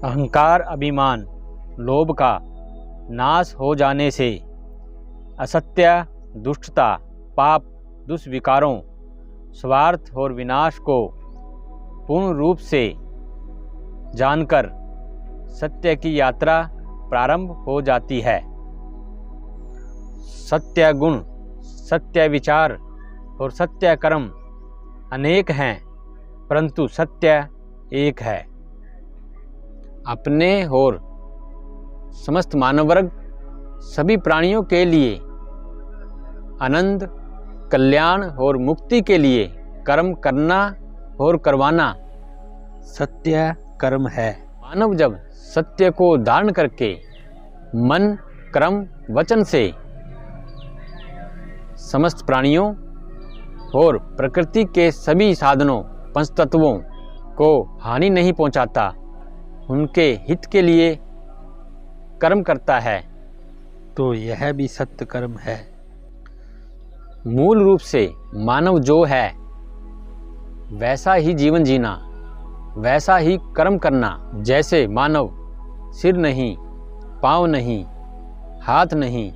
अहंकार, अभिमान, लोभ का नाश हो जाने से असत्य, दुष्टता, पाप, दुष्विकारों, स्वार्थ और विनाश को पूर्ण रूप से जानकर सत्य की यात्रा प्रारंभ हो जाती है। सत्य गुण, सत्य विचार और सत्य कर्म अनेक हैं, परंतु सत्य एक है। अपने और समस्त मानव वर्ग सभी प्राणियों के लिए आनंद, कल्याण और मुक्ति के लिए कर्म करना और करवाना सत्य कर्म है। मानव जब सत्य को धारण करके मन, कर्म, वचन से समस्त प्राणियों और प्रकृति के सभी साधनों, पंचतत्वों को हानि नहीं पहुंचाता, उनके हित के लिए कर्म करता है, तो यह भी सत्य कर्म है। मूल रूप से मानव जो है वैसा ही जीवन जीना, वैसा ही कर्म करना। जैसे मानव सिर नहीं, पाँव नहीं, हाथ नहीं,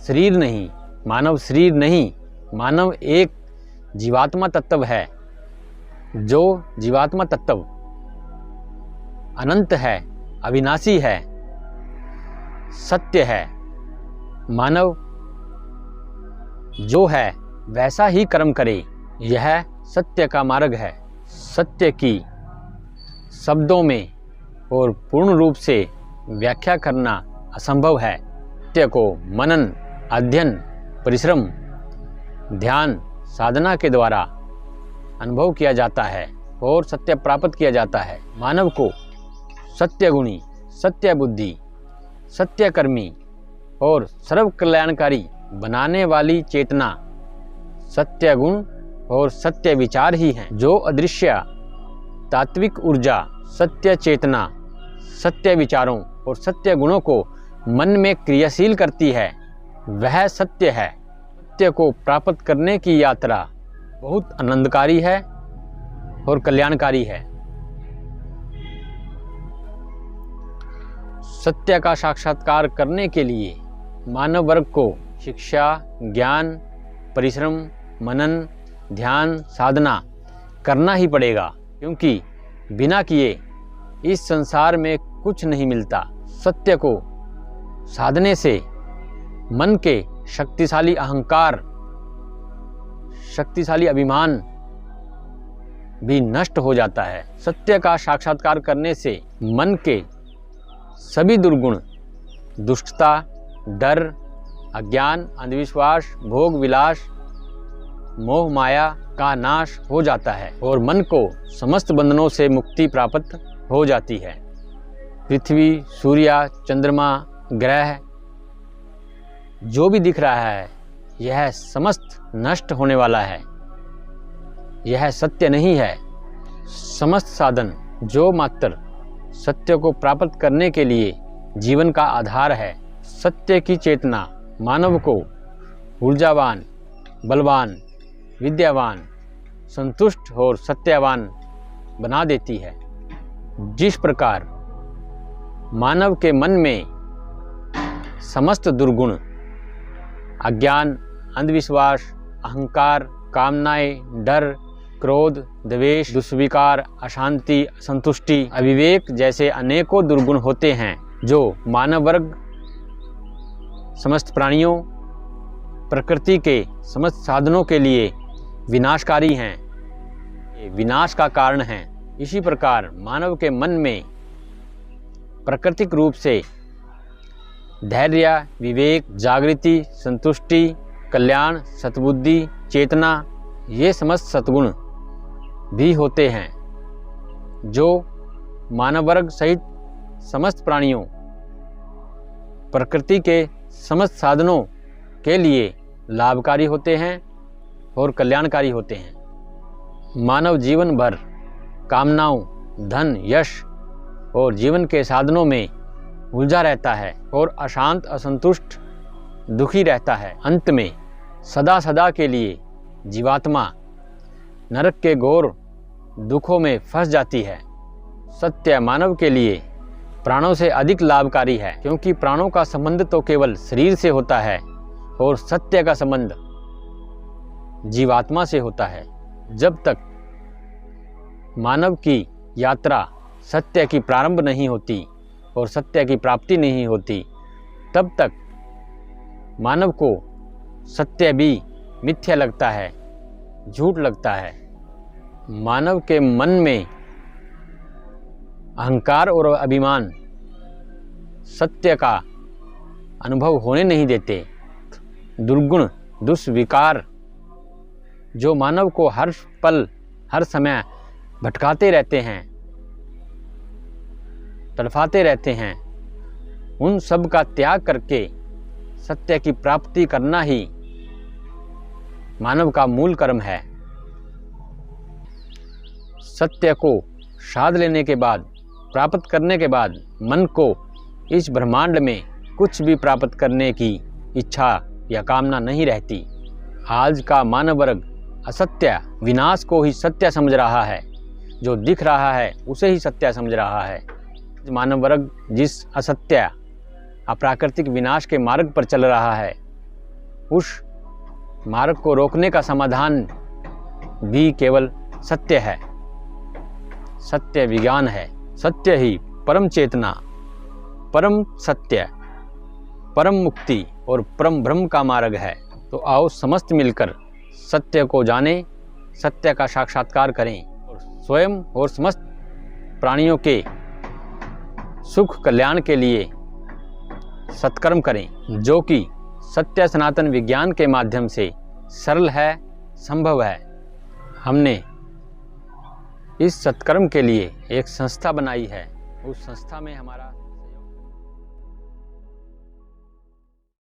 शरीर नहीं, मानव शरीर नहीं, मानव एक जीवात्मा तत्व है। जो जीवात्मा तत्व अनंत है, अविनाशी है, सत्य है। मानव जो है वैसा ही कर्म करे, यह सत्य का मार्ग है। सत्य की शब्दों में और पूर्ण रूप से व्याख्या करना असंभव है। सत्य को मनन, अध्ययन, परिश्रम, ध्यान, साधना के द्वारा अनुभव किया जाता है और सत्य प्राप्त किया जाता है। मानव को सत्य गुणी, सत्य बुद्धि, सत्य कर्मी और सर्व कल्याणकारी बनाने वाली चेतना सत्य गुण और सत्य विचार ही हैं। जो अदृश्य तात्विक ऊर्जा सत्य चेतना, सत्य विचारों और सत्य गुणों को मन में क्रियाशील करती है, वह सत्य है। सत्य को प्राप्त करने की यात्रा बहुत आनंदकारी है और कल्याणकारी है। सत्य का साक्षात्कार करने के लिए मानव वर्ग को शिक्षा, ज्ञान, परिश्रम, मनन, ध्यान, साधना करना ही पड़ेगा, क्योंकि बिना किए इस संसार में कुछ नहीं मिलता। सत्य को साधने से मन के शक्तिशाली अहंकार, शक्तिशाली अभिमान भी नष्ट हो जाता है। सत्य का साक्षात्कार करने से मन के सभी दुर्गुण, दुष्टता, डर, अज्ञान, अंधविश्वास, भोग विलास, मोह माया का नाश हो जाता है और मन को समस्त बंधनों से मुक्ति प्राप्त हो जाती है। पृथ्वी, सूर्य, चंद्रमा, ग्रह जो भी दिख रहा है यह समस्त नष्ट होने वाला है, यह सत्य नहीं है। समस्त साधन जो मात्र सत्य को प्राप्त करने के लिए जीवन का आधार है। सत्य की चेतना मानव को ऊर्जावान, बलवान, विद्यावान, संतुष्ट और सत्यवान बना देती है। जिस प्रकार मानव के मन में समस्त दुर्गुण, अज्ञान, अंधविश्वास, अहंकार, कामनाएं, डर, क्रोध, द्वेष, दुष्विकार, अशांति, असंतुष्टि, अविवेक जैसे अनेकों दुर्गुण होते हैं, जो मानव वर्ग, समस्त प्राणियों, प्रकृति के समस्त साधनों के लिए विनाशकारी हैं, ये विनाश का कारण हैं। इसी प्रकार मानव के मन में प्राकृतिक रूप से धैर्य, विवेक, जागृति, संतुष्टि, कल्याण, सद्बुद्धि, चेतना, ये समस्त सद्गुण भी होते हैं, जो मानव वर्ग सहित समस्त प्राणियों, प्रकृति के समस्त साधनों के लिए लाभकारी होते हैं और कल्याणकारी होते हैं। मानव जीवन भर कामनाओं, धन, यश और जीवन के साधनों में उलझा रहता है और अशांत, असंतुष्ट, दुखी रहता है। अंत में सदा सदा के लिए जीवात्मा नरक के घोर दुखों में फंस जाती है। सत्य मानव के लिए प्राणों से अधिक लाभकारी है, क्योंकि प्राणों का संबंध तो केवल शरीर से होता है और सत्य का संबंध जीवात्मा से होता है। जब तक मानव की यात्रा सत्य की प्रारंभ नहीं होती और सत्य की प्राप्ति नहीं होती, तब तक मानव को सत्य भी मिथ्या लगता है, झूठ लगता है। मानव के मन में अहंकार और अभिमान सत्य का अनुभव होने नहीं देते। दुर्गुण, दुष्विकार जो मानव को हर पल हर समय भटकाते रहते हैं, तड़फाते रहते हैं, उन सब का त्याग करके सत्य की प्राप्ति करना ही मानव का मूल कर्म है। सत्य को साध लेने के बाद, प्राप्त करने के बाद मन को इस ब्रह्मांड में कुछ भी प्राप्त करने की इच्छा या कामना नहीं रहती। आज का मानव वर्ग असत्य, विनाश को ही सत्य समझ रहा है। जो दिख रहा है उसे ही सत्य समझ रहा है। मानव वर्ग जिस असत्य, अप्राकृतिक विनाश के मार्ग पर चल रहा है, उस मार्ग को रोकने का समाधान भी केवल सत्य है। सत्य विज्ञान है। सत्य ही परम चेतना, परम सत्य, परम मुक्ति और परम ब्रह्म का मार्ग है। तो आओ समस्त मिलकर सत्य को जानें, सत्य का साक्षात्कार करें और स्वयं और समस्त प्राणियों के सुख कल्याण के लिए सत्कर्म करें, जो कि सत्य सनातन विज्ञान के माध्यम से सरल है, संभव है। हमने इस सत्कर्म के लिए एक संस्था बनाई है। उस संस्था में हमारा